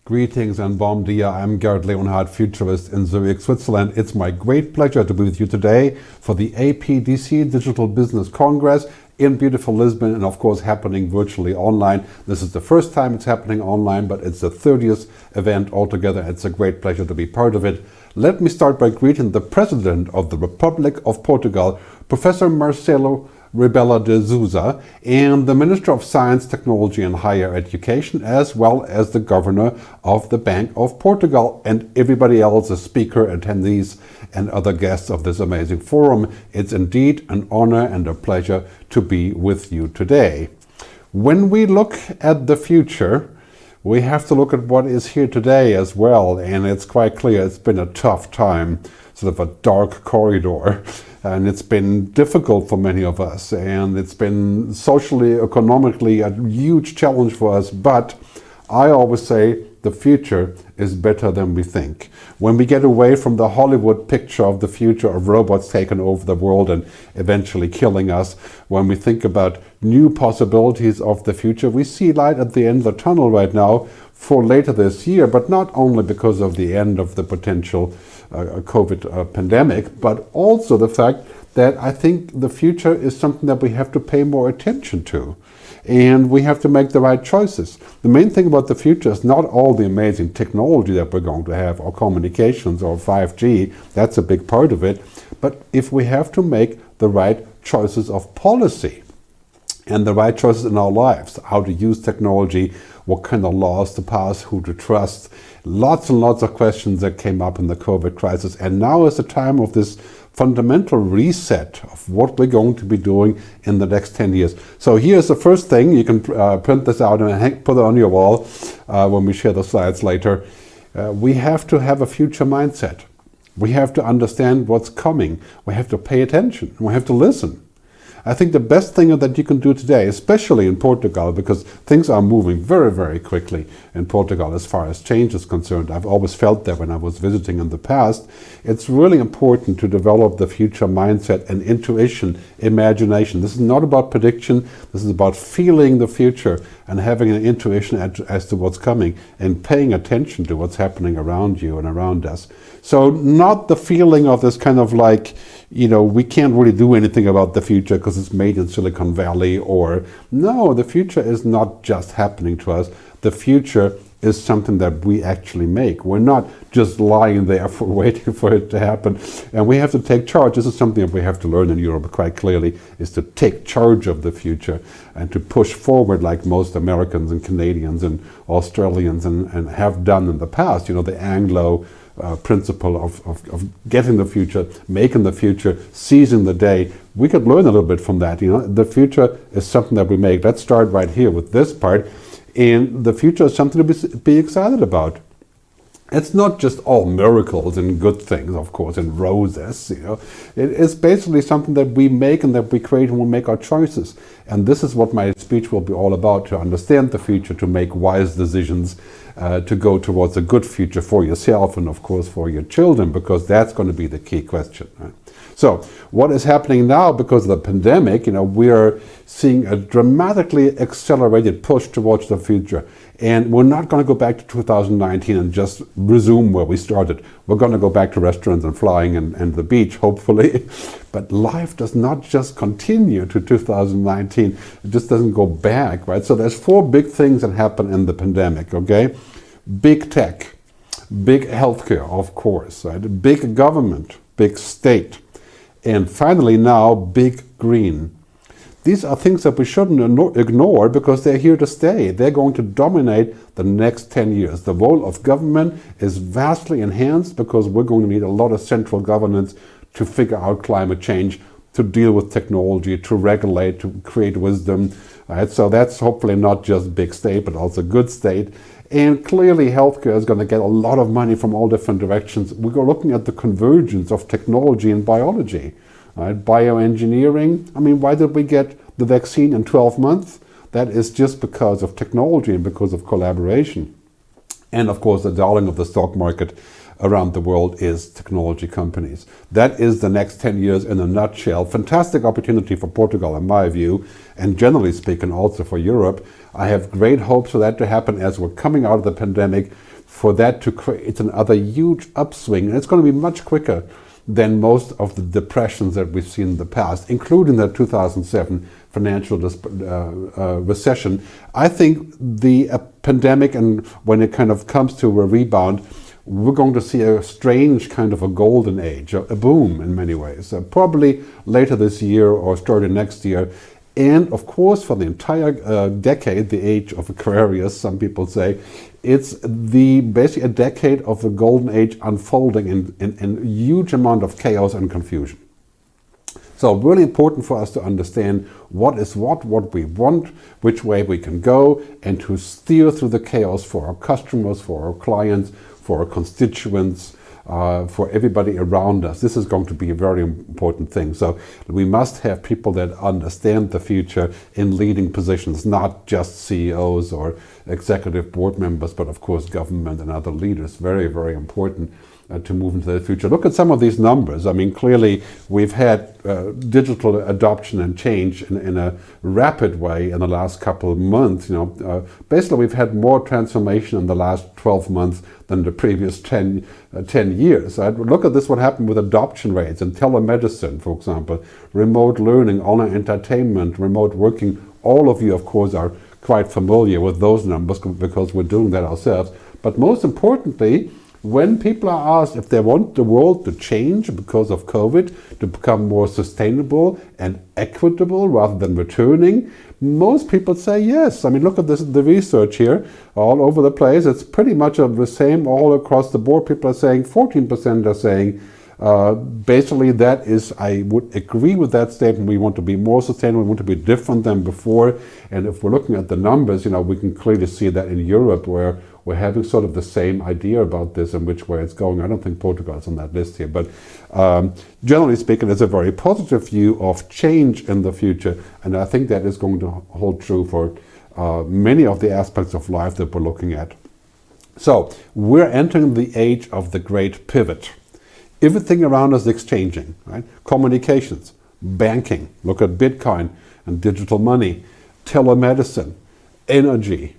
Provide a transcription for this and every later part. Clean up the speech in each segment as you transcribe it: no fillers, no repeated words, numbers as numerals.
Greetings and bom dia. I'm Gerhard Leonhard, futurist in Zurich, Switzerland. It's my great pleasure to be with you today for the APDC Digital Business Congress in beautiful Lisbon, and of course happening virtually online. This is the first time it's happening online, but it's the 30th event altogether. It's a great pleasure to be part of it. Let me start by greeting the President of the Republic of Portugal, Professor Marcelo Rebelo de Sousa, and the Minister of Science, Technology and Higher Education, as well as the Governor of the Bank of Portugal, and everybody else, the speaker, attendees, and other guests of this amazing forum. It's indeed an honor and a pleasure to be with you today. When we look at the future, we have to look at what is here today as well, and it's quite clear it's been a tough time, sort of a dark corridor. And it's been difficult for many of us, and it's been socially, economically a huge challenge for us. But I always say the future is better than we think. When we get away from the Hollywood picture of the future of robots taking over the world and eventually killing us, when we think about new possibilities of the future, we see light at the end of the tunnel right now for later this year, but not only because of the end of the potential COVID pandemic, but also the fact that I think the future is something that we have to pay more attention to. And we have to make the right choices. The main thing about the future is not all the amazing technology that we're going to have, or communications, or 5G, that's a big part of it, but if we have to make the right choices of policy and the right choices in our lives, how to use technology, what kind of laws to pass, who to trust, lots and lots of questions that came up in the COVID crisis. And now is the time of this fundamental reset of what we're going to be doing in the next 10 years. So here's the first thing. You can print this out and put it on your wall when we share the slides later. We have to have a future mindset. We have to understand what's coming. We have to pay attention. We have to listen. I think the best thing that you can do today, especially in Portugal, because things are moving very, very quickly in Portugal as far as change is concerned. I've always felt that when I was visiting in the past. It's really important to develop the future mindset and intuition, imagination. This is not about prediction. This is about feeling the future and having an intuition as to what's coming and paying attention to what's happening around you and around us. So not the feeling of this kind of like, you know, we can't really do anything about the future because it's made in Silicon Valley, or no, the future is not just happening to us. The future is something that we actually make. We're not just lying there for waiting for it to happen. And we have to take charge. This is something that we have to learn in Europe quite clearly, is to take charge of the future and to push forward like most Americans and Canadians and Australians and have done in the past. You know, the Anglo principle of getting the future, making the future, seizing the day. We could learn a little bit from that. You know, the future is something that we make. Let's start right here with this part. And the future is something to be excited about. It's not just all miracles and good things, of course, and roses, you know. It is basically something that we make and that we create when we make our choices. And this is what my speech will be all about, to understand the future, to make wise decisions, to go towards a good future for yourself and, of course, for your children, because that's going to be the key question, right? So what is happening now because of the pandemic, you know, we're seeing a dramatically accelerated push towards the future. And we're not going to go back to 2019 and just resume where we started. We're going to go back to restaurants and flying and the beach, hopefully. But life does not just continue to 2019. It just doesn't go back, right? So there's four big things that happen in the pandemic, okay? Big tech, big healthcare, of course, right? Big government, big state. And finally now, big green. These are things that we shouldn't ignore because they're here to stay. They're going to dominate the next 10 years. The role of government is vastly enhanced because we're going to need a lot of central governance to figure out climate change, to deal with technology, to regulate, to create wisdom. Right? So that's hopefully not just big state, but also good state. And clearly healthcare is going to get a lot of money from all different directions. We're looking at the convergence of technology and biology. Right? Bioengineering, I mean, why did we get the vaccine in 12 months? That is just because of technology and because of collaboration. And of course, the darling of the stock market around the world is technology companies. That is the next 10 years in a nutshell. Fantastic opportunity for Portugal, in my view, and generally speaking also for Europe. I have great hopes for that to happen as we're coming out of the pandemic. for that to create another huge upswing. And it's going to be much quicker than most of the depressions that we've seen in the past, including the 2007 financial recession. I think the pandemic, and when it kind of comes to a rebound, we're going to see a strange kind of a golden age, a boom in many ways, probably later this year or starting next year. And of course, for the entire decade, the age of Aquarius, some people say, it's basically a decade of the golden age unfolding in huge amount of chaos and confusion. So really important for us to understand what is what we want, which way we can go, and to steer through the chaos for our customers, for our clients, for our constituents, for everybody around us. This is going to be a very important thing. So we must have people that understand the future in leading positions, not just CEOs or executive board members, but of course government and other leaders. Very, very important to move into the future. Look at some of these numbers. I mean, clearly we've had digital adoption and change in a rapid way in the last couple of months. Basically we've had more transformation in the last 12 months than the previous 10 years. Look at this, what happened with adoption rates in telemedicine, for example, remote learning, online entertainment, remote working. All of you, of course, are quite familiar with those numbers because we're doing that ourselves. But most importantly, when people are asked if they want the world to change because of COVID, to become more sustainable and equitable rather than returning, most people say yes. I mean, look at the research here all over the place. It's pretty much the same all across the board. People are saying, 14% are saying, basically that is, I would agree with that statement. We want to be more sustainable, we want to be different than before. And if we're looking at the numbers, we can clearly see that in Europe, where we're having sort of the same idea about this and which way it's going. I don't think Portugal's on that list here, but generally speaking, it's a very positive view of change in the future, and I think that is going to hold true for many of the aspects of life that we're looking at. So we're entering the age of the great pivot. Everything around us is exchanging, right? Communications, banking, look at Bitcoin and digital money, telemedicine, energy,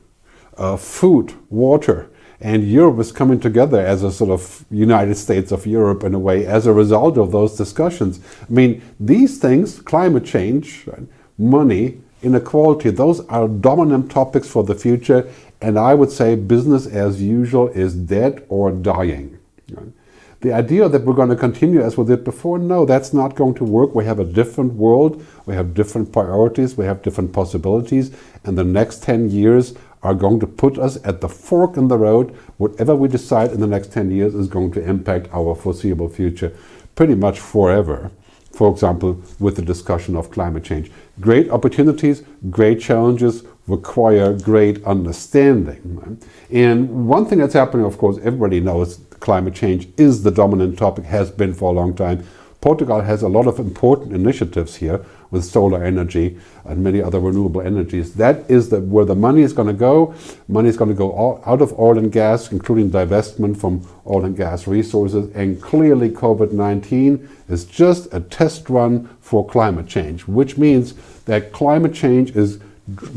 food, water, and Europe is coming together as a sort of United States of Europe in a way as a result of those discussions. I mean, these things, climate change, right, money, inequality, those are dominant topics for the future, and I would say business as usual is dead or dying. Right? The idea that we're going to continue as we did before, no, that's not going to work. We have a different world, we have different priorities, we have different possibilities, and the next 10 years are going to put us at the fork in the road. Whatever we decide in the next 10 years is going to impact our foreseeable future pretty much forever. For example, with the discussion of climate change. Great opportunities, great challenges require great understanding. Right? And one thing that's happening, of course, everybody knows climate change is the dominant topic, has been for a long time. Portugal has a lot of important initiatives here with solar energy and many other renewable energies. That is where the money is going to go. Money is going to go out of oil and gas, including divestment from oil and gas resources. And clearly COVID-19 is just a test run for climate change, which means that climate change is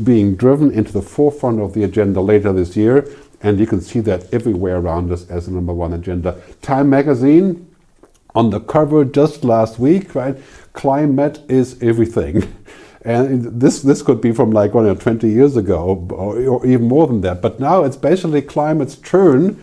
being driven into the forefront of the agenda later this year. And you can see that everywhere around us as the #1 agenda. Time magazine, on the cover just last week, right? Climate is everything. And this could be from like 20 years ago or even more than that. But now it's basically climate's turn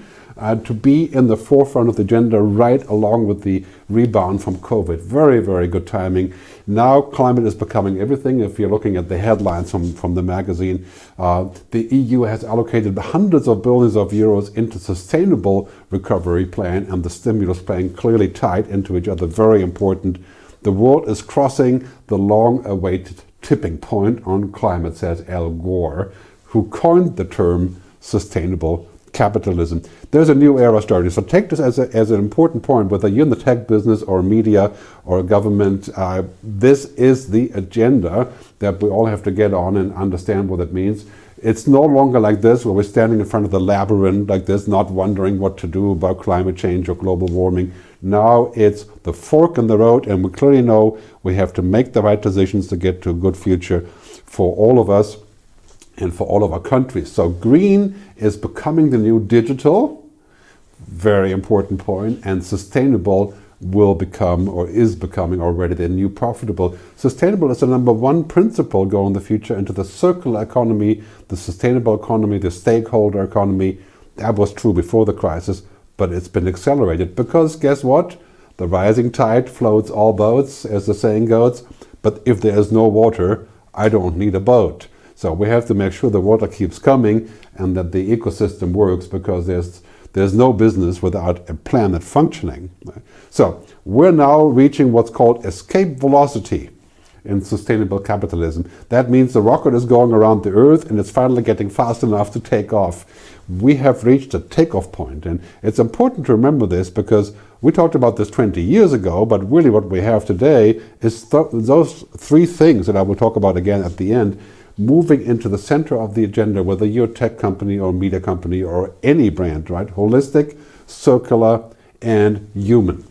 to be in the forefront of the agenda right along with the rebound from COVID. Very, very good timing. Now climate is becoming everything. If you're looking at the headlines from the magazine, the EU has allocated hundreds of billions of euros into sustainable recovery plan, and the stimulus plan clearly tied into each other. Very important. The world is crossing the long-awaited tipping point on climate, says Al Gore, who coined the term sustainable capitalism. There's a new era starting. So take this as an important point, whether you're in the tech business or media or government, this is the agenda that we all have to get on and understand what it means. It's no longer like this, where we're standing in front of the labyrinth like this, not wondering what to do about climate change or global warming. Now it's the fork in the road, and we clearly know we have to make the right decisions to get to a good future for all of us and for all of our countries. So green is becoming the new digital, Very important point. And sustainable will become, or is becoming already, the new profitable. Sustainable is the number one principle going in the future into the circular economy, the sustainable economy, the stakeholder economy. That was true before the crisis, but it's been accelerated because guess what? The rising tide floats all boats, as the saying goes. But if there is no water, I don't need a boat. So we have to make sure the water keeps coming and that the ecosystem works, because there's no business without a planet functioning. So we're now reaching what's called escape velocity in sustainable capitalism. That means the rocket is going around the Earth and it's finally getting fast enough to take off. We have reached a takeoff point, and it's important to remember this because we talked about this 20 years ago, but really what we have today is those three things that I will talk about again at the end, moving into the center of the agenda, whether you're a tech company or media company or any brand, right? Holistic, circular, and human.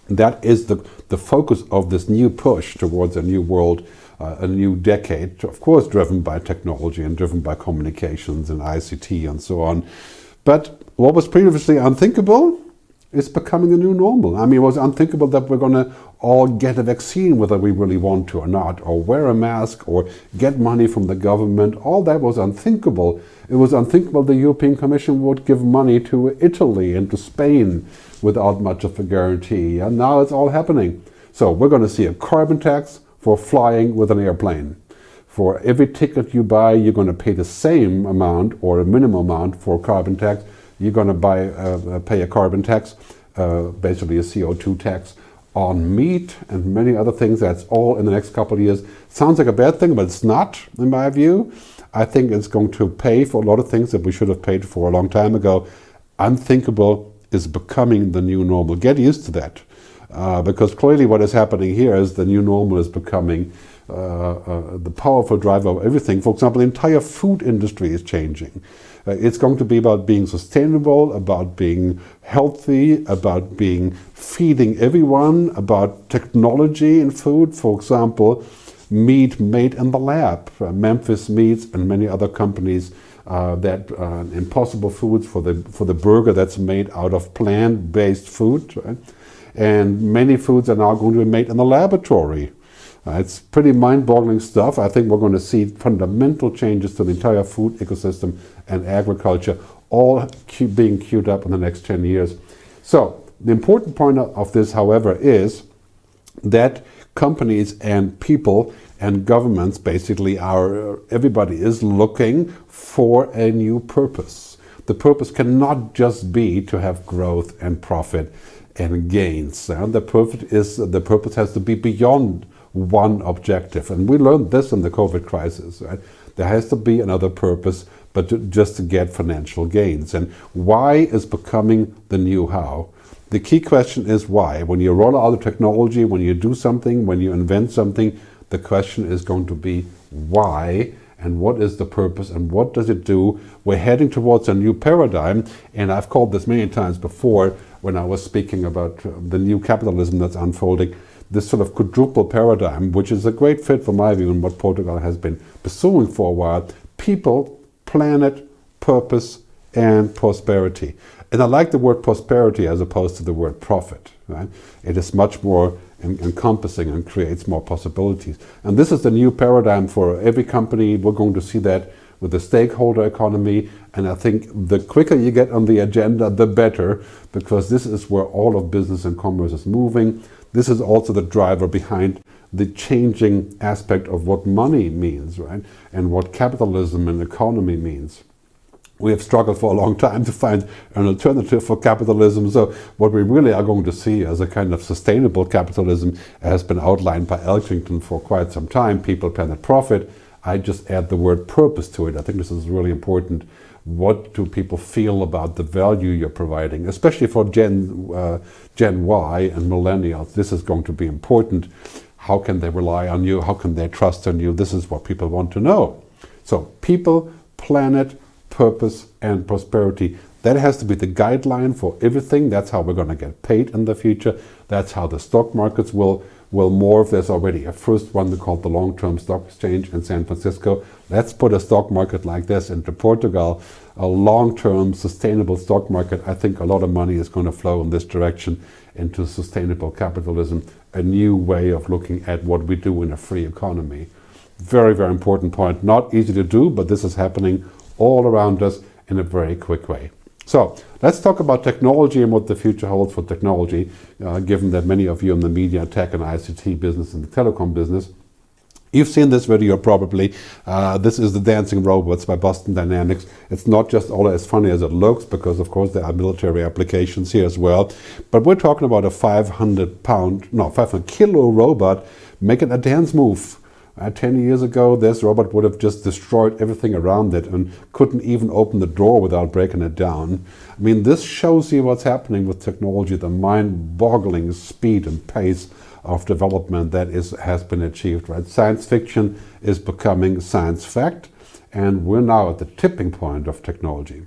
That is the focus of this new push towards a new world, a new decade, of course driven by technology and driven by communications and ICT and so on. But what was previously unthinkable is becoming the new normal. I mean, it was unthinkable that we're going to all get a vaccine whether we really want to or not, or wear a mask, or get money from the government. All that was unthinkable. It was unthinkable the European Commission would give money to Italy and to Spain without much of a guarantee. And now it's all happening. So we're going to see a carbon tax for flying with an airplane. For every ticket you buy, you're going to pay the same amount or a minimum amount for carbon tax. You're going to pay a carbon tax, basically a CO2 tax, on meat and many other things. That's all in the next couple of years. Sounds like a bad thing, but it's not, in my view. I think it's going to pay for a lot of things that we should have paid for a long time ago. Unthinkable is becoming the new normal. Get used to that. Because clearly what is happening here is the new normal is becoming the powerful driver of everything. For example, the entire food industry is changing. It's going to be about being sustainable, about being healthy, about feeding everyone, about technology in food. For example, meat made in the lab. Memphis Meats and many other companies that Impossible Foods for the burger that's made out of plant-based food. Right? And many foods are now going to be made in the laboratory. It's pretty mind-boggling stuff. I think we're going to see fundamental changes to the entire food ecosystem and agriculture, all being queued up in the next 10 years. So the important point of this, however, is that companies and people and governments basically everybody is looking for a new purpose. The purpose cannot just be to have growth and profit and gains. The purpose has to be beyond one objective. And we learned this in the COVID crisis. Right? There has to be another purpose, but just to get financial gains. And why is becoming the new how. The key question is why. When you roll out the technology, when you do something, when you invent something, the question is going to be why, and what is the purpose, and what does it do? We're heading towards a new paradigm, and I've called this many times before when I was speaking about the new capitalism that's unfolding, this sort of quadruple paradigm, which is a great fit for my view and what Portugal has been pursuing for a while. People, planet, purpose, and prosperity. And I like the word prosperity as opposed to the word profit. Right? It is much more encompassing and creates more possibilities. And this is the new paradigm for every company. We're going to see that with the stakeholder economy. And I think the quicker you get on the agenda, the better, because this is where all of business and commerce is moving. This is also the driver behind the changing aspect of what money means, right? And what capitalism and economy means. We have struggled for a long time to find an alternative for capitalism. So what we really are going to see as a kind of sustainable capitalism has been outlined by Elkington for quite some time. People, planet, profit. I just add the word purpose to it. I think this is really important. What do people feel about the value you're providing, especially for Gen Y and millennials? This is going to be important. How can they rely on you? How can they trust on you? This is what people want to know. So people, planet, purpose, and prosperity. That has to be the guideline for everything. That's how we're going to get paid in the future. That's how the stock markets will morph. There's already a first one called the Long-Term Stock Exchange in San Francisco. Let's put a stock market like this into Portugal. a long-term sustainable stock market, I think a lot of money is going to flow in this direction into sustainable capitalism, a new way of looking at what we do in a free economy. Very, very important point. Not easy to do, but this is happening all around us in a very quick way. So let's talk about technology and what the future holds for technology, given that many of you in the media, tech and ICT business and the telecom business. You've seen this video probably. This is the Dancing Robots by Boston Dynamics. It's not just all as funny as it looks, because of course there are military applications here as well. But we're talking about a 500 kilo robot making a dance move. 10 years ago, this robot would have just destroyed everything around it and couldn't even open the door without breaking it down. I mean, this shows you what's happening with technology, the mind-boggling speed and pace of development that has been achieved, right? Science fiction is becoming science fact, and we're now at the tipping point of technology.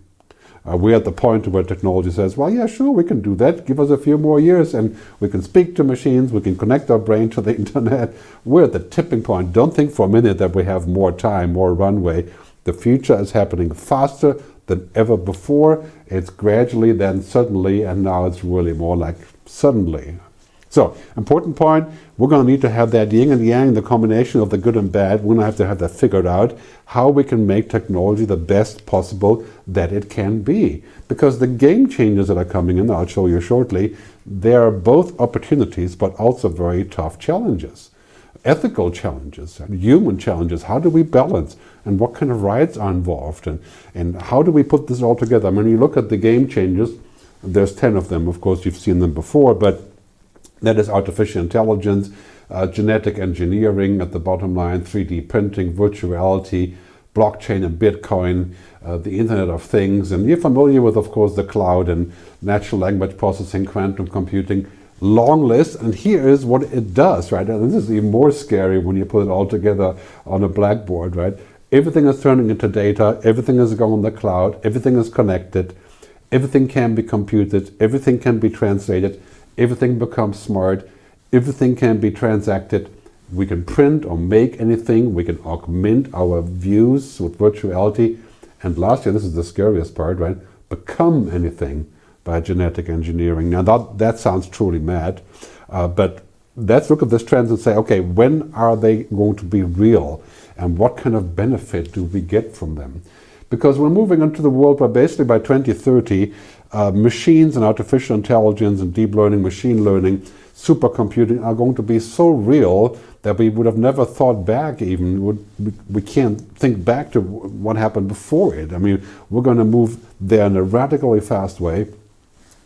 We're at the point where technology says, well, yeah, sure, we can do that. Give us a few more years and we can speak to machines, we can connect our brain to the internet. We're at the tipping point. Don't think for a minute that we have more time, more runway. The future is happening faster than ever before. It's gradually, then suddenly, and now it's really more like suddenly. So, important point, we're going to need to have that yin and yang, the combination of the good and bad. We're going to have that figured out, how we can make technology the best possible that it can be. Because the game changers that are coming in, I'll show you shortly, they are both opportunities, but also very tough challenges. Ethical challenges and human challenges. How do we balance? And what kind of rights are involved? And how do we put this all together? I mean, you look at the game changers, there's 10 of them. Of course, you've seen them before, but that is artificial intelligence, genetic engineering at the bottom line, 3D printing, virtuality, blockchain and Bitcoin, the Internet of Things. And you're familiar with, of course, the cloud and natural language processing, quantum computing. Long list, and here is what it does, right? And this is even more scary when you put it all together on a blackboard, right? Everything is turning into data, everything is going on the cloud, everything is connected, everything can be computed, everything can be translated, everything becomes smart, everything can be transacted. We can print or make anything, we can augment our views with virtuality, and lastly, this is the scariest part, right? Become anything by genetic engineering. Now that sounds truly mad, but let's look at this trend and say, okay, when are they going to be real? And what kind of benefit do we get from them? Because we're moving into the world where basically by 2030, machines and artificial intelligence and deep learning, machine learning, supercomputing are going to be so real that we would have never thought back even. We can't think back to what happened before it. I mean, we're going to move there in a radically fast way.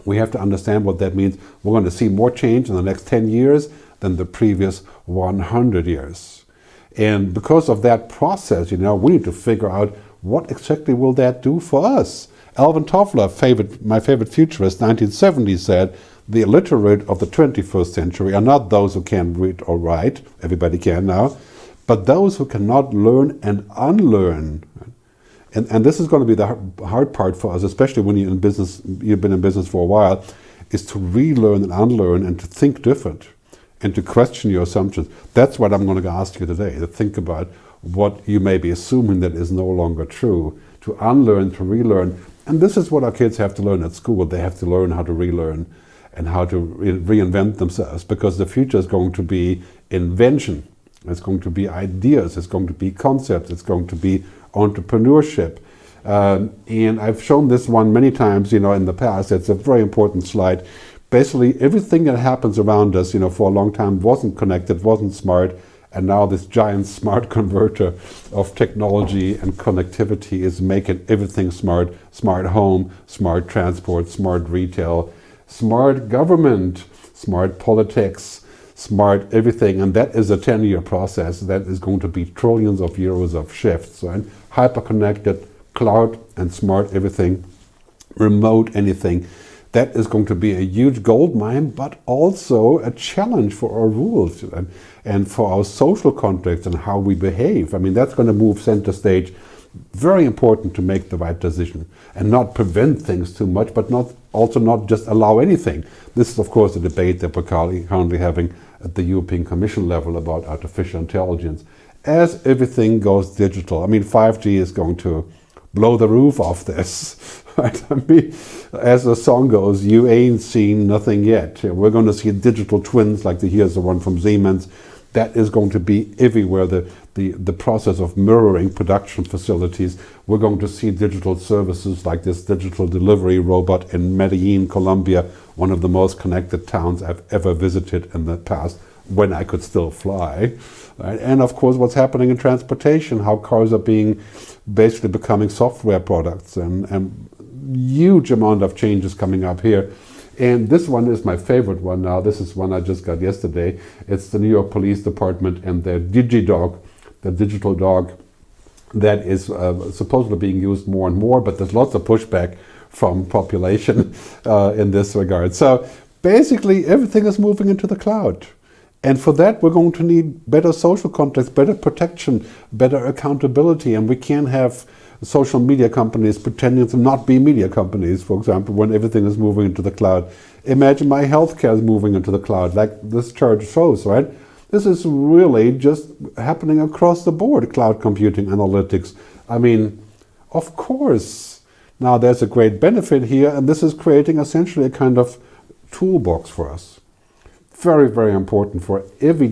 We have to understand what that means. We're going to see more change in the next 10 years than the previous 100 years. And because of that process, we need to figure out what exactly will that do for us. Alvin Toffler, my favorite futurist, 1970, said, the illiterate of the 21st century are not those who can't read or write, everybody can now, but those who cannot learn and unlearn. And this is going to be the hard part for us, especially when you've been in business for a while, is to relearn and unlearn and to think different and to question your assumptions. That's what I'm going to ask you today, to think about what you may be assuming that is no longer true, to unlearn, to relearn. And this is what our kids have to learn at school. They have to learn how to relearn and how to reinvent themselves, because the future is going to be invention. It's going to be ideas. It's going to be concepts. It's going to be entrepreneurship. And I've shown this one many times, in the past. It's a very important slide. Basically, everything that happens around us, for a long time wasn't connected, wasn't smart. And now this giant smart converter of technology and connectivity is making everything smart. Smart home, smart transport, smart retail, smart government, smart politics, smart everything. And that is a 10-year process that is going to be trillions of euros of shifts. Right? Hyper-connected, cloud and smart everything, remote anything. That is going to be a huge gold mine, but also a challenge for our rules and for our social contracts and how we behave. I mean, that's going to move center stage. Very important to make the right decision and not prevent things too much, but not just allow anything. This is, of course, a debate that we're currently having at the European Commission level about artificial intelligence. As everything goes digital, I mean, 5G is going to blow the roof off this. Right? I mean, as the song goes, you ain't seen nothing yet. We're going to see digital twins like here's the one from Siemens. That is going to be everywhere, the process of mirroring production facilities. We're going to see digital services like this digital delivery robot in Medellin, Colombia, one of the most connected towns I've ever visited in the past, when I could still fly. Right? And of course, what's happening in transportation, how cars are basically becoming software products, and huge amount of changes coming up here. And this one is my favorite one now. This is one I just got yesterday. It's the New York Police Department and their DigiDog, the digital dog that is supposedly being used more and more, but there's lots of pushback from population in this regard. So basically everything is moving into the cloud. And for that, we're going to need better social context, better protection, better accountability, and we can't have social media companies pretending to not be media companies, for example, when everything is moving into the cloud. Imagine my healthcare is moving into the cloud, like this chart shows, right? This is really just happening across the board, cloud computing, analytics. I mean, of course. Now there's a great benefit here, and this is creating essentially a kind of toolbox for us. Very, very important for every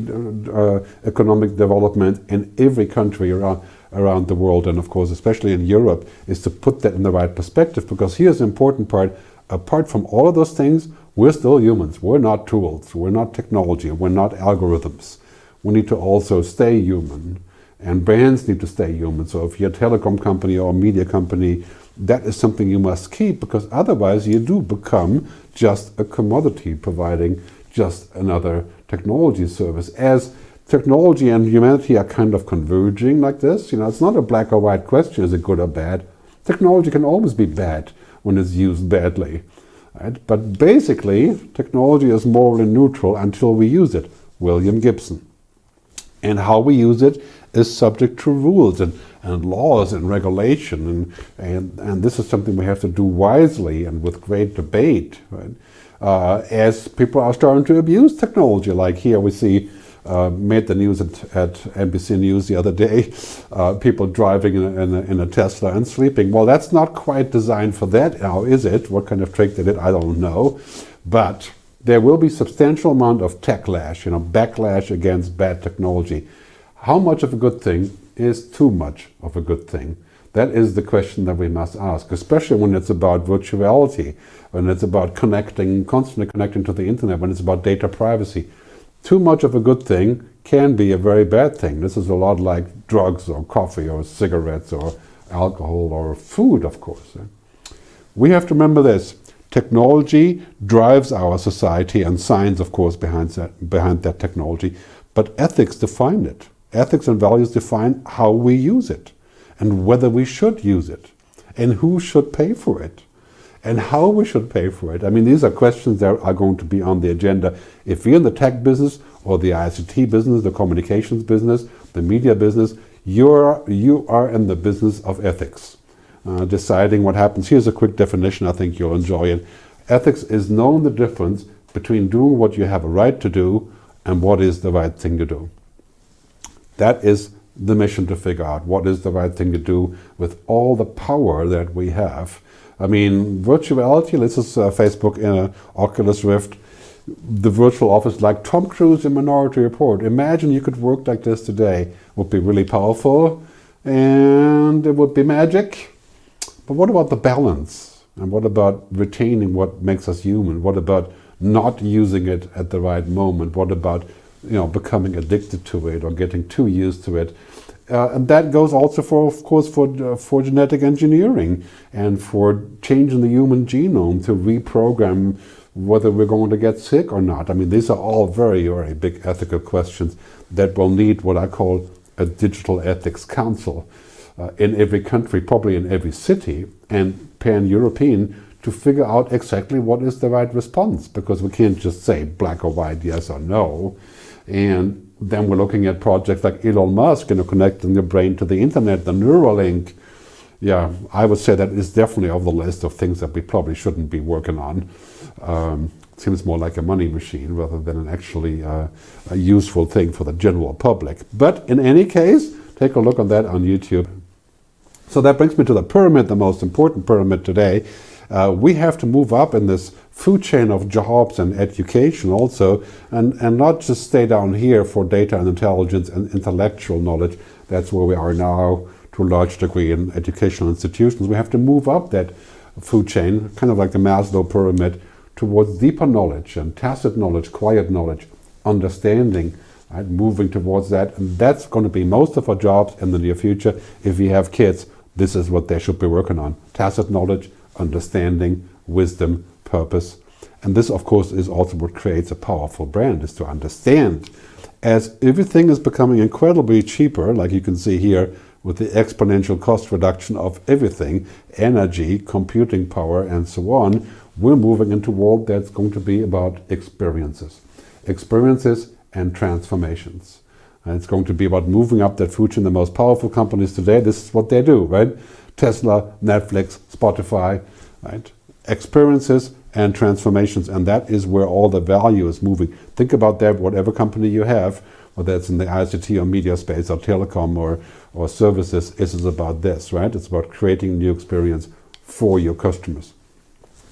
economic development in every country around the world, and of course especially in Europe, is to put that in the right perspective, because here's the important part. Apart from all of those things, we're still humans. We're not tools. We're not technology. We're not algorithms. We need to also stay human, and brands need to stay human. So if you're a telecom company or a media company, that is something you must keep, because otherwise you do become just a commodity providing just another technology service. As technology and humanity are kind of converging like this, it's not a black or white question, is it good or bad? Technology can always be bad when it's used badly, right? But basically, technology is morally neutral until we use it. William Gibson. And how we use it is subject to rules and laws and regulation, and this is something we have to do wisely and with great debate, right? As people are starting to abuse technology, like here we see made the news at NBC News the other day, people driving in a Tesla and sleeping. Well, that's not quite designed for that now, is it? What kind of trick they did, I don't know. But there will be substantial amount of techlash, backlash against bad technology. How much of a good thing is too much of a good thing? That is the question that we must ask, especially when it's about virtuality, when it's about constantly connecting to the internet, when it's about data privacy. Too much of a good thing can be a very bad thing. This is a lot like drugs or coffee or cigarettes or alcohol or food, of course. We have to remember this. Technology drives our society, and science, of course, behind that technology. But ethics define it. Ethics and values define how we use it, and whether we should use it, and who should pay for it, and how we should pay for it. I mean, these are questions that are going to be on the agenda. If you're in the tech business or the ICT business, the communications business, the media business, you are in the business of ethics, deciding what happens. Here's a quick definition, I think you'll enjoy it. Ethics is knowing the difference between doing what you have a right to do and what is the right thing to do. That is the mission, to figure out what is the right thing to do with all the power that we have. I mean, virtuality, this is Facebook in Oculus Rift, the virtual office, like Tom Cruise in Minority Report. Imagine you could work like this today. It would be really powerful, and it would be magic. But what about the balance? And what about retaining what makes us human? What about not using it at the right moment? What about becoming addicted to it or getting too used to it? And that goes also for genetic engineering and for changing the human genome to reprogram whether we're going to get sick or not. I mean, these are all very, very big ethical questions that will need what I call a digital ethics council in every country, probably in every city, and pan-European, to figure out exactly what is the right response, because we can't just say black or white, yes or no. And then we're looking at projects like Elon Musk, connecting the brain to the internet, the Neuralink. Yeah, I would say that is definitely on the list of things that we probably shouldn't be working on. Seems more like a money machine rather than an actually a useful thing for the general public. But in any case, take a look at that on YouTube. So that brings me to the pyramid, the most important pyramid today. We have to move up in this food chain of jobs and education also, and not just stay down here for data and intelligence and intellectual knowledge. That's where we are now to a large degree in educational institutions. We have to move up that food chain, kind of like the Maslow pyramid, towards deeper knowledge and tacit knowledge, quiet knowledge, understanding, right? Moving towards that. And that's going to be most of our jobs in the near future. If we have kids, this is what they should be working on. Tacit knowledge, understanding, wisdom, purpose. And this, of course, is also what creates a powerful brand, is to understand. As everything is becoming incredibly cheaper, like you can see here, with the exponential cost reduction of everything, energy, computing power, and so on, we're moving into a world that's going to be about experiences. Experiences and transformations. And it's going to be about moving up that food chain. The most powerful companies today, this is what they do, right? Tesla, Netflix, Spotify, right? Experiences and transformations, and that is where all the value is moving. Think about that, whatever company you have, whether it's in the ICT or media space or telecom or services, it is about this, right? It's about creating new experience for your customers.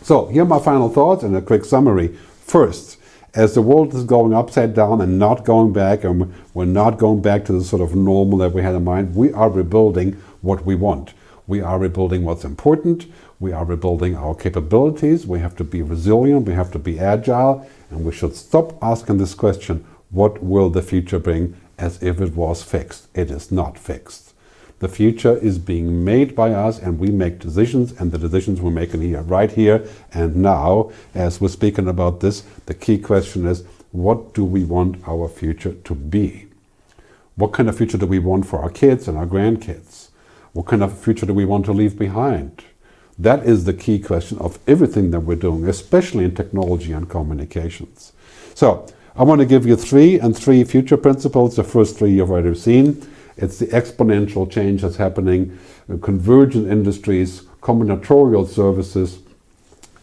So here are my final thoughts and a quick summary. First, as the world is going upside down and not going back, and we're not going back to the sort of normal that we had in mind, we are rebuilding what we want. We are rebuilding what's important. We are rebuilding our capabilities. We have to be resilient. We have to be agile. And we should stop asking this question, what will the future bring, as if it was fixed? It is not fixed. The future is being made by us, and we make decisions, and the decisions we're making here, right here and now, as we're speaking about this, the key question is, what do we want our future to be? What kind of future do we want for our kids and our grandkids? What kind of future do we want to leave behind? That is the key question of everything that we're doing, especially in technology and communications. So I want to give you three future principles. The first three you've already seen. It's the exponential change that's happening, convergent industries, combinatorial services,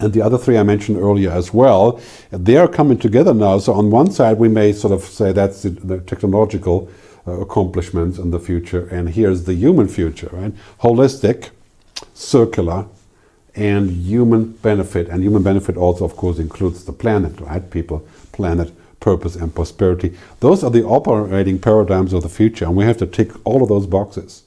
and the other three I mentioned earlier as well. They are coming together now. So on one side, we may sort of say that's the technological accomplishments in the future, and here's the human future, right? Holistic, circular, and human benefit. And human benefit also, of course, includes the planet, right? People, planet, purpose, and prosperity. Those are the operating paradigms of the future, and we have to tick all of those boxes.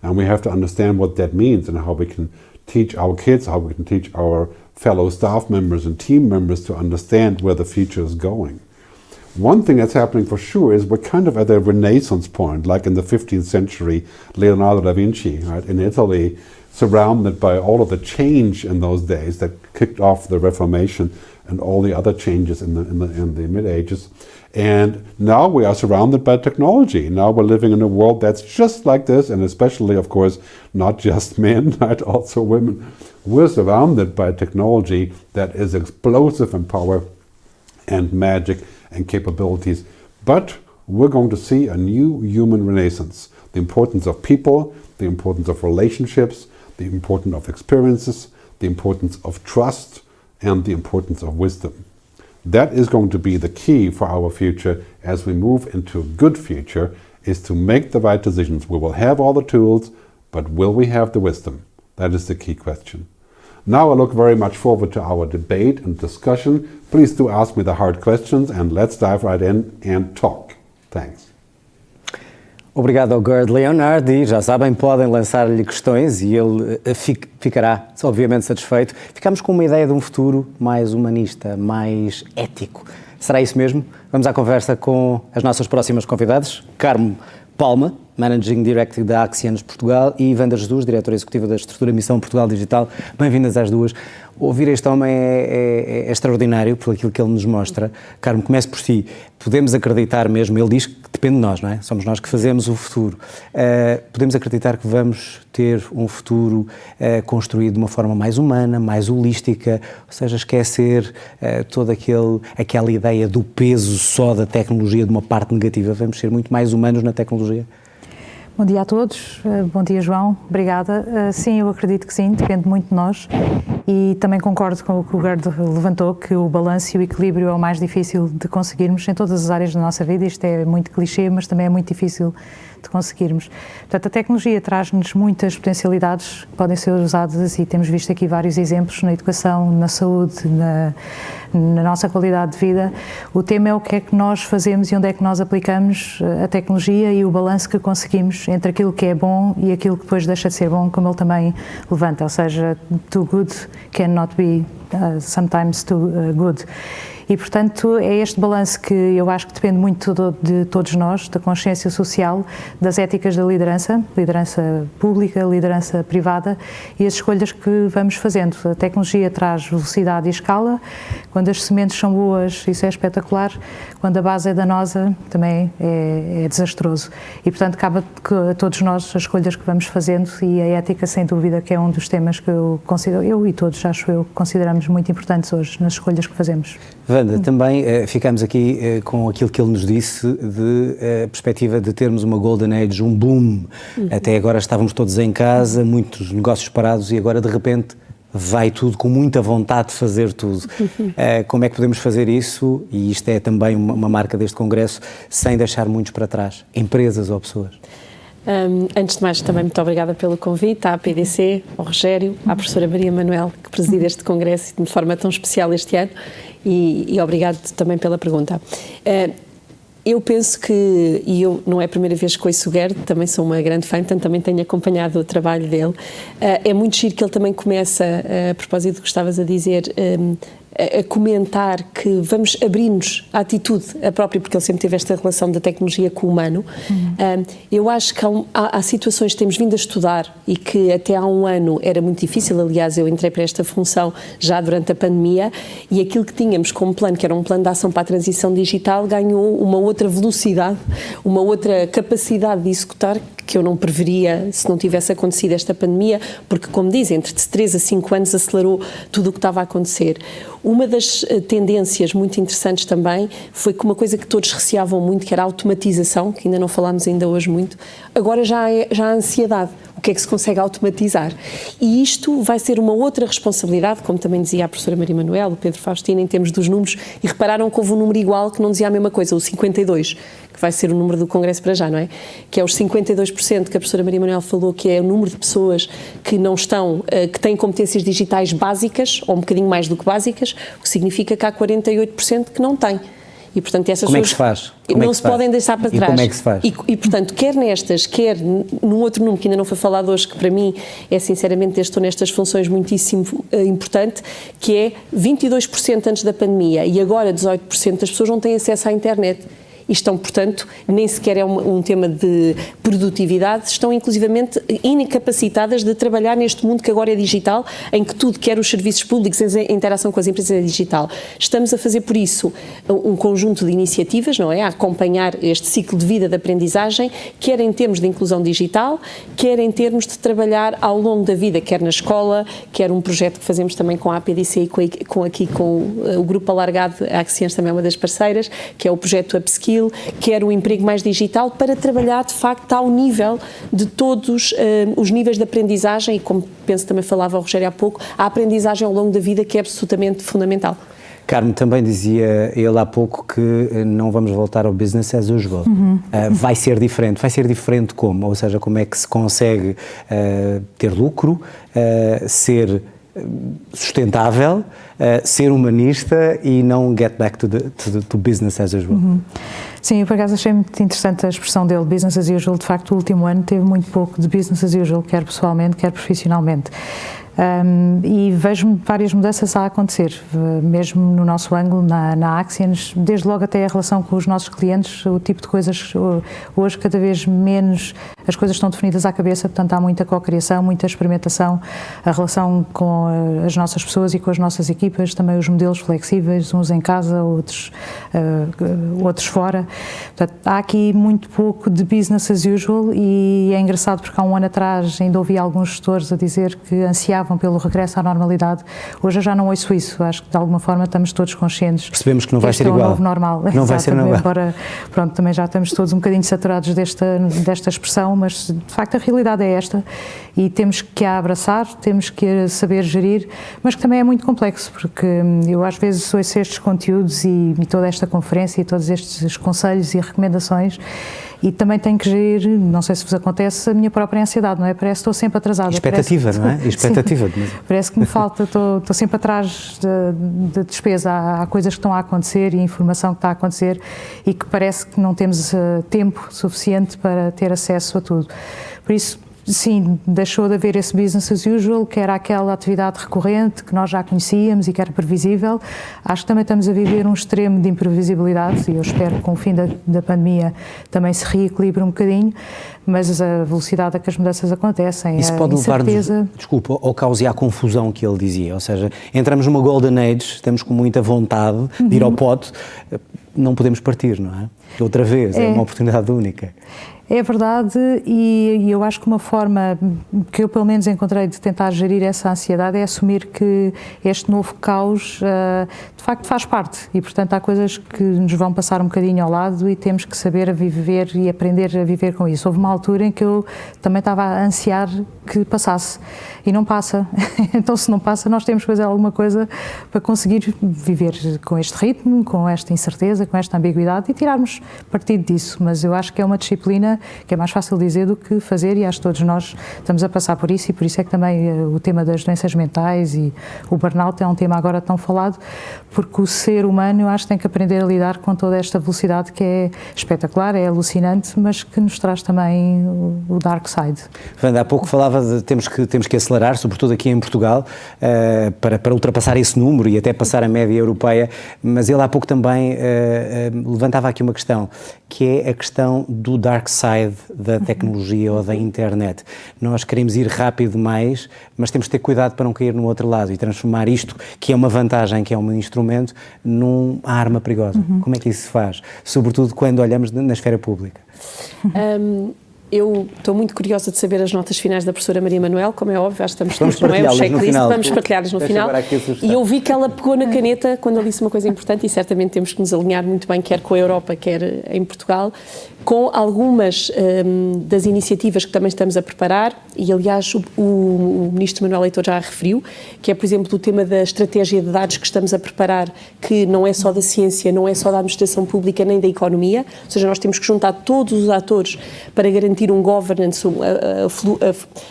And we have to understand what that means and how we can teach our kids, how we can teach our fellow staff members and team members to understand where the future is going. One thing that's happening for sure is we're kind of at a renaissance point, like in the 15th century, Leonardo da Vinci, right, in Italy, surrounded by all of the change in those days that kicked off the Reformation and all the other changes in the Mid-Ages. And now we are surrounded by technology. Now we're living in a world that's just like this, and especially, of course, not just men, right, also women. We're surrounded by technology that is explosive in power and magic and capabilities. But we're going to see a new human renaissance. The importance of people, the importance of relationships, the importance of experiences, the importance of trust, and the importance of wisdom. That is going to be the key for our future as we move into a good future, is to make the right decisions. We will have all the tools, but will we have the wisdom? That is the key question. Now I look very much forward to our debate and discussion. Please do ask me the hard questions, and let's dive right in and talk. Thanks. Obrigado ao Gerd Leonhard, e já sabem, podem lançar-lhe questões e ele ficará obviamente satisfeito. Ficamos com uma ideia de um futuro mais humanista, mais ético. Será isso mesmo? Vamos à conversa com as nossas próximas convidadas. Carmo Palma, Managing Director da Axianos Portugal, e Wanda Jesus, Diretora Executiva da Estrutura Missão Portugal Digital. Bem-vindas às duas. Ouvir este homem é extraordinário por aquilo que ele nos mostra. Carmo, comece por si. Podemos acreditar mesmo, ele diz que depende de nós, não é? Somos nós que fazemos o futuro. Podemos acreditar que vamos ter um futuro construído de uma forma mais humana, mais holística, ou seja, esquecer toda aquela ideia do peso só da tecnologia, de uma parte negativa. Vamos ser muito mais humanos na tecnologia? Bom dia a todos, bom dia João, obrigada. Sim, eu acredito que sim, depende muito de nós E também concordo com o que o Gerd levantou, que o balanço e o equilíbrio é o mais difícil de conseguirmos em todas as áreas da nossa vida. Isto é muito clichê, mas também é muito difícil de conseguirmos. Portanto, a tecnologia traz-nos muitas potencialidades que podem ser usadas, e temos visto aqui vários exemplos na educação, na saúde, na nossa qualidade de vida. O tema é o que é que nós fazemos e onde é que nós aplicamos a tecnologia e o balanço que conseguimos entre aquilo que é bom e aquilo que depois deixa de ser bom, como ele também levanta, ou seja, too good cannot be sometimes too good. E, portanto, é este balanço que eu acho que depende muito de todos nós, da consciência social, das éticas da liderança pública, liderança privada, e as escolhas que vamos fazendo. A tecnologia traz velocidade e escala. Quando as sementes são boas, isso é espetacular. Quando a base é danosa, também é desastroso. E, portanto, cabe a todos nós as escolhas que vamos fazendo, e a ética, sem dúvida, que é um dos temas que eu considero, eu e todos, acho eu, consideramos muito importantes hoje nas escolhas que fazemos. Wanda, também ficamos aqui com aquilo que ele nos disse, de perspectiva de termos uma golden age, um boom. Até agora estávamos todos em casa, muitos negócios parados, e agora de repente vai tudo, com muita vontade de fazer tudo. Como é que podemos fazer isso? E isto é também uma marca deste Congresso, sem deixar muitos para trás, empresas ou pessoas. Antes de mais, também muito obrigada pelo convite à APDC, ao Rogério, à professora Maria Manuel, que preside este Congresso de forma tão especial este ano, e obrigado também pela pergunta. Eu penso que, e eu não é a primeira vez que ouço o Gerd, também sou uma grande fã, portanto também tenho acompanhado o trabalho dele. É muito giro que ele também começa, a propósito do que estavas a dizer, a comentar que vamos abrir-nos à atitude a própria, porque ele sempre teve esta relação da tecnologia com o humano. Eu acho que há situações que temos vindo a estudar e que até há um ano era muito difícil. Aliás, eu entrei para esta função já durante a pandemia, e aquilo que tínhamos como plano, que era um plano de ação para a transição digital, ganhou uma outra velocidade, uma outra capacidade de executar, que eu não preveria se não tivesse acontecido esta pandemia, porque, como dizem, entre 3 a 5 anos acelerou tudo o que estava a acontecer. Uma das tendências muito interessantes também foi que uma coisa que todos receavam muito, que era a automatização, que ainda não falámos ainda hoje muito, agora já há ansiedade. O que é que se consegue automatizar? E isto vai ser uma outra responsabilidade, como também dizia a professora Maria Manuel, o Pedro Faustino, em termos dos números, e repararam que houve um número igual que não dizia a mesma coisa, o 52, que vai ser o número do Congresso para já, não é? Que é os 52% que a professora Maria Manuel falou, que é o número de pessoas que não estão, que têm competências digitais básicas, ou um bocadinho mais do que básicas, o que significa que há 48% que não têm. E, portanto, essas como é que se faz? Não se podem deixar para trás. E como é que se faz? E, portanto, quer nestas, quer no outro número que ainda não foi falado hoje, que para mim é, sinceramente, estou nestas funções muitíssimo importante, que é 22% antes da pandemia e agora 18% das pessoas não têm acesso à internet. E estão, portanto, nem sequer é um tema de produtividade, estão inclusivamente incapacitadas de trabalhar neste mundo que agora é digital, em que tudo, quer os serviços públicos, a interação com as empresas é digital. Estamos a fazer, por isso, um conjunto de iniciativas, não é? A acompanhar este ciclo de vida de aprendizagem, quer em termos de inclusão digital, quer em termos de trabalhar ao longo da vida, quer na escola, quer um projeto que fazemos também com a APDC e com o grupo alargado, a Accians também é uma das parceiras, que é o projeto Upskill, quer o emprego mais digital, para trabalhar de facto ao nível de todos os níveis de aprendizagem e, como penso também falava o Rogério há pouco, a aprendizagem ao longo da vida, que é absolutamente fundamental. Carmo, também dizia ele há pouco que não vamos voltar ao business as usual. Vai ser diferente como? Ou seja, como é que se consegue ter lucro, ser sustentável, ser humanista e não get back to business as usual. Sim, eu por acaso achei muito interessante a expressão dele, business as usual. De facto, o último ano teve muito pouco de business as usual, quer pessoalmente, quer profissionalmente. E vejo várias mudanças a acontecer, mesmo no nosso ângulo, na Accians, desde logo até a relação com os nossos clientes, o tipo de coisas, hoje cada vez menos as coisas estão definidas à cabeça, portanto há muita cocriação, muita experimentação, a relação com as nossas pessoas e com as nossas equipas, também os modelos flexíveis, uns em casa, outros fora. Portanto, há aqui muito pouco de business as usual, e é engraçado porque há um ano atrás ainda ouvi alguns gestores a dizer que ansiavam ansiavam pelo regresso à normalidade. Hoje eu já não ouço isso, acho que de alguma forma estamos todos conscientes. Percebemos que não vai ser igual. É o novo normal. Não vai ser igual. Embora, pronto, também já estamos todos um bocadinho saturados desta expressão, mas de facto a realidade é esta e temos que a abraçar, temos que a saber gerir, mas que também é muito complexo, porque eu às vezes ouço estes conteúdos e toda esta conferência e todos estes conselhos e recomendações e também tenho que gerir, não sei se vos acontece, a minha própria ansiedade, não é? Parece que estou sempre atrasada. Expectativa, não é? Expectativa. Sim, parece que me falta, estou sempre atrás de despesa, há coisas que estão a acontecer e informação que está a acontecer e que parece que não temos tempo suficiente para ter acesso a tudo. Por isso, sim, deixou de haver esse business as usual, que era aquela atividade recorrente que nós já conhecíamos e que era previsível. Acho que também estamos a viver um extremo de imprevisibilidade e eu espero que com o fim da pandemia também se reequilibre um bocadinho, mas a velocidade a que as mudanças acontecem, isso a pode incerteza... levar-nos, desculpa, ao caos e à confusão que ele dizia, ou seja, entramos numa golden age, estamos com muita vontade de ir ao pote, não podemos partir, não é? Outra vez, é uma oportunidade única. É verdade e eu acho que uma forma que eu pelo menos encontrei de tentar gerir essa ansiedade é assumir que este novo caos de facto faz parte e portanto há coisas que nos vão passar um bocadinho ao lado e temos que saber a viver e aprender a viver com isso. Houve uma altura em que eu também estava a ansiar que passasse e não passa, então se não passa nós temos que fazer alguma coisa para conseguir viver com este ritmo, com esta incerteza, com esta ambiguidade e tirarmos partido disso, mas eu acho que é uma disciplina que é mais fácil dizer do que fazer e acho que todos nós estamos a passar por isso e por isso é que também o tema das doenças mentais e o burnout é um tema agora tão falado, porque o ser humano eu acho que tem que aprender a lidar com toda esta velocidade que é espetacular, é alucinante, mas que nos traz também o dark side. Wanda, há pouco falava de temos que acelerar, sobretudo aqui em Portugal, para ultrapassar esse número e até passar a média europeia, mas ele há pouco também levantava aqui uma questão, que é a questão do dark side da tecnologia ou da internet. Nós queremos ir rápido demais, mas temos de ter cuidado para não cair no outro lado e transformar isto, que é uma vantagem, que é um instrumento, numa arma perigosa. Como é que isso se faz? Sobretudo quando olhamos na esfera pública. Eu estou muito curiosa de saber as notas finais da professora Maria Manuel, como é óbvio, já estamos todos, não é? O checklist, vamos partilhá-las no final. E eu vi que ela pegou na caneta quando ela disse uma coisa importante e certamente temos que nos alinhar muito bem, quer com a Europa, quer em Portugal, com algumas das iniciativas que também estamos a preparar e, aliás, o Ministro Manuel Leitor já a referiu, que é, por exemplo, o tema da estratégia de dados que estamos a preparar, que não é só da ciência, não é só da administração pública nem da economia, ou seja, nós temos que juntar todos os atores para garantir um governance,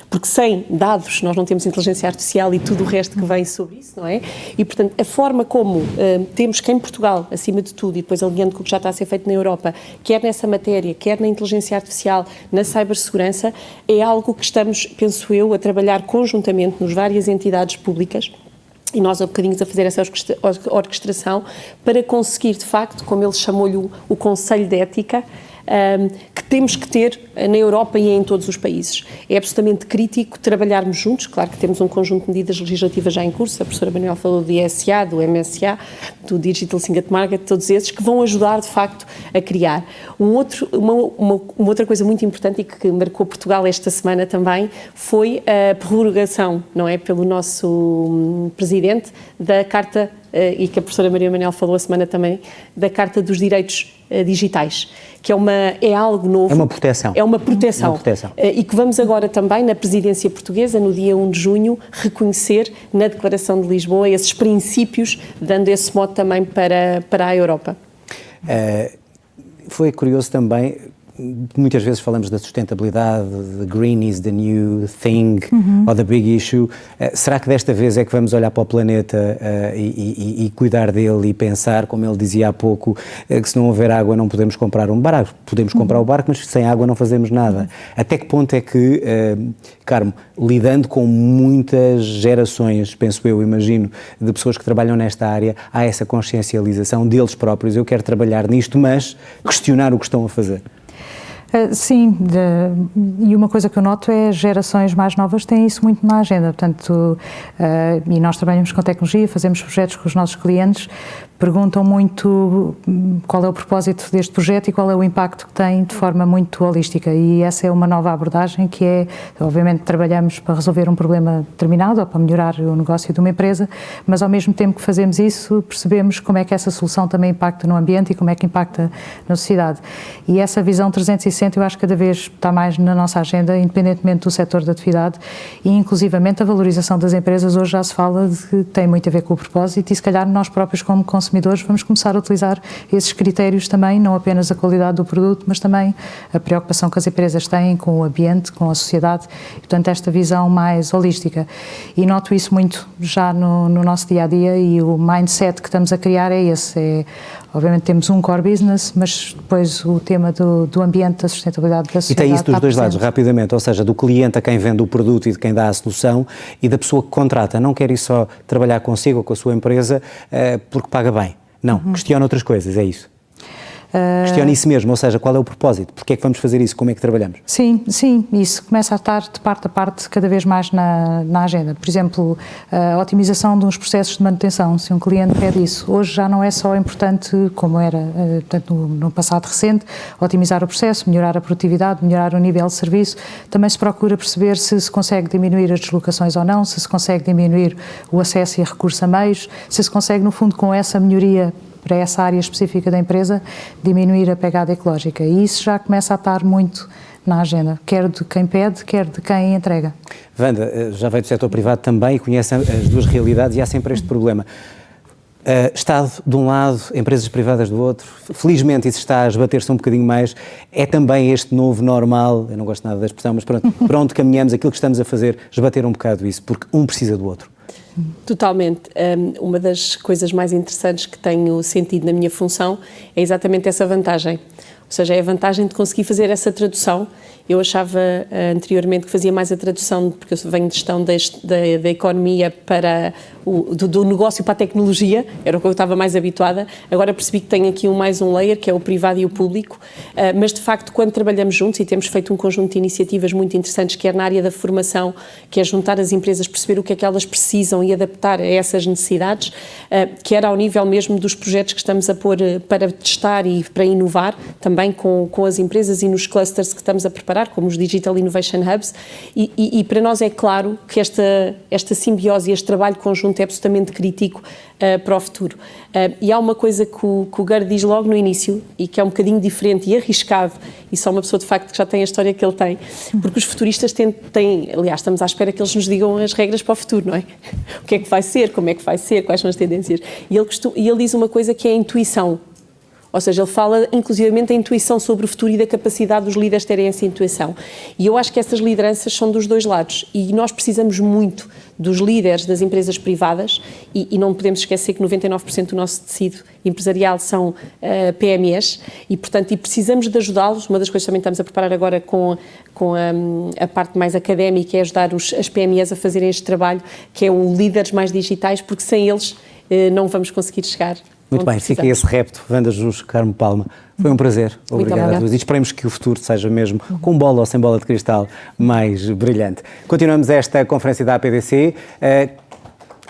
porque sem dados nós não temos inteligência artificial e tudo o resto que vem sobre isso, não é? E, portanto, a forma como temos que em Portugal, acima de tudo, e depois alinhando com o que já está a ser feito na Europa, quer nessa matéria, quer na inteligência artificial, na cibersegurança, é algo que estamos, penso eu, a trabalhar conjuntamente nas várias entidades públicas, e nós há bocadinhos a fazer essa orquestração para conseguir, de facto, como ele chamou-lhe o Conselho de Ética, que temos que ter na Europa e em todos os países. É absolutamente crítico trabalharmos juntos, claro que temos um conjunto de medidas legislativas já em curso, a professora Manuel falou do ISA, do MSA, do Digital Single Market, todos esses que vão ajudar de facto a criar. Uma outra coisa muito importante e que marcou Portugal esta semana também foi a prorrogação, não é, pelo nosso Presidente da Carta, e que a professora Maria Manuel falou a semana também, da Carta dos Direitos Digitais, que é algo novo. É uma proteção. É uma proteção. É uma proteção. E que vamos agora também, na presidência portuguesa, no dia 1 de junho, reconhecer na Declaração de Lisboa esses princípios, dando esse mote também para a Europa. Foi curioso também, muitas vezes falamos da sustentabilidade, the green is the new thing, ou the big issue. Será que desta vez é que vamos olhar para o planeta e cuidar dele e pensar, como ele dizia há pouco, que se não houver água não podemos comprar um barco? Podemos comprar o barco, mas sem água não fazemos nada. Até que ponto é que, Carmo, lidando com muitas gerações, penso eu, imagino, de pessoas que trabalham nesta área, há essa consciencialização deles próprios, eu quero trabalhar nisto, mas questionar o que estão a fazer? Sim, e uma coisa que eu noto é as gerações mais novas têm isso muito na agenda, portanto, e nós trabalhamos com tecnologia, fazemos projetos com os nossos clientes, perguntam muito qual é o propósito deste projeto e qual é o impacto que tem de forma muito holística, e essa é uma nova abordagem que é, obviamente trabalhamos para resolver um problema determinado ou para melhorar o negócio de uma empresa, mas ao mesmo tempo que fazemos isso percebemos como é que essa solução também impacta no ambiente e como é que impacta na sociedade, e essa visão 360 eu acho que cada vez está mais na nossa agenda, independentemente do setor de atividade, e inclusivamente a valorização das empresas hoje já se fala de que tem muito a ver com o propósito, e se calhar nós próprios como consumidores vamos começar a utilizar esses critérios também, não apenas a qualidade do produto, mas também a preocupação que as empresas têm com o ambiente, com a sociedade, e, portanto, esta visão mais holística. E noto isso muito já no nosso dia-a-dia, e o mindset que estamos a criar é esse. Obviamente temos um core business, mas depois o tema do ambiente, da sustentabilidade da sociedade. E tem isso dos dois lados, rapidamente, ou seja, do cliente a quem vende o produto e de quem dá a solução, e da pessoa que contrata. Não quer ir só trabalhar consigo ou com a sua empresa porque paga bem. Não, questiona outras coisas, é isso. Questiona isso mesmo, ou seja, qual é o propósito? Porque é que vamos fazer isso? Como é que trabalhamos? Sim, isso começa a estar de parte a parte cada vez mais na agenda. Por exemplo, a otimização dos processos de manutenção, se um cliente pede isso, hoje já não é só importante, como era portanto, no passado recente, otimizar o processo, melhorar a produtividade, melhorar o nível de serviço, também se procura perceber se consegue diminuir as deslocações ou não, se consegue diminuir o acesso e recurso a meios, se consegue, no fundo, com essa melhoria para essa área específica da empresa, diminuir a pegada ecológica. E isso já começa a estar muito na agenda, quer de quem pede, quer de quem entrega. Wanda, já veio do setor privado também, conhece as duas realidades e há sempre este problema. Estado de um lado, empresas privadas do outro, felizmente isso está a esbater-se um bocadinho mais, é também este novo normal, eu não gosto nada da expressão, mas pronto, para onde caminhamos, aquilo que estamos a fazer, esbater um bocado isso, porque um precisa do outro. Totalmente. Uma das coisas mais interessantes que tenho sentido na minha função é exatamente essa vantagem. Ou seja, é a vantagem de conseguir fazer essa tradução. Eu achava anteriormente que fazia mais a tradução, porque eu venho de gestão da economia para do negócio para a tecnologia, era o que eu estava mais habituada. Agora percebi que tenho aqui mais um layer, que é o privado e o público, mas de facto quando trabalhamos juntos, e temos feito um conjunto de iniciativas muito interessantes, quer na área da formação, que é juntar as empresas, perceber o que é que elas precisam e adaptar a essas necessidades, quer ao nível mesmo dos projetos que estamos a pôr para testar e para inovar, também com as empresas e nos clusters que estamos a preparar, como os Digital Innovation Hubs, e para nós é claro que esta simbiose e este trabalho conjunto é absolutamente crítico para o futuro. E há uma coisa que o Gerd diz logo no início, e que é um bocadinho diferente e arriscado, e só uma pessoa de facto que já tem a história que ele tem, porque os futuristas têm, aliás, estamos à espera que eles nos digam as regras para o futuro, não é? O que é que vai ser, como é que vai ser, quais são as tendências. E ele diz uma coisa que é a intuição. Ou seja, ele fala inclusivamente da intuição sobre o futuro e da capacidade dos líderes terem essa intuição. E eu acho que essas lideranças são dos dois lados, e nós precisamos muito dos líderes das empresas privadas, e não podemos esquecer que 99% do nosso tecido empresarial são PMEs, e portanto precisamos de ajudá-los. Uma das coisas que também estamos a preparar agora com a parte mais académica é ajudar as PMEs a fazerem este trabalho, que é o líderes mais digitais, porque sem eles não vamos conseguir chegar. Muito bem, fica esse repto. Wanda Jus, Carmo Palma, foi um prazer. Obrigado a todos. E esperemos que o futuro seja mesmo, com bola ou sem bola de cristal, mais brilhante. Continuamos esta conferência da APDC.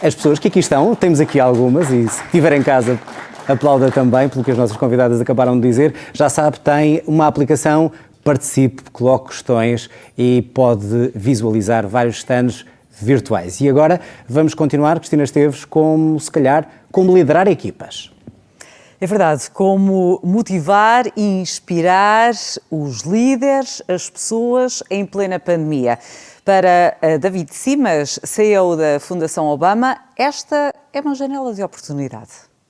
As pessoas que aqui estão, temos aqui algumas, e se estiver em casa, aplauda também, pelo que as nossas convidadas acabaram de dizer. Já sabe, tem uma aplicação, participe, coloque questões e pode visualizar vários stands virtuais. E agora vamos continuar, Cristina Esteves, como liderar equipas. É verdade, como motivar e inspirar os líderes, as pessoas em plena pandemia. Para David Simas, CEO da Fundação Obama, esta é uma janela de oportunidade.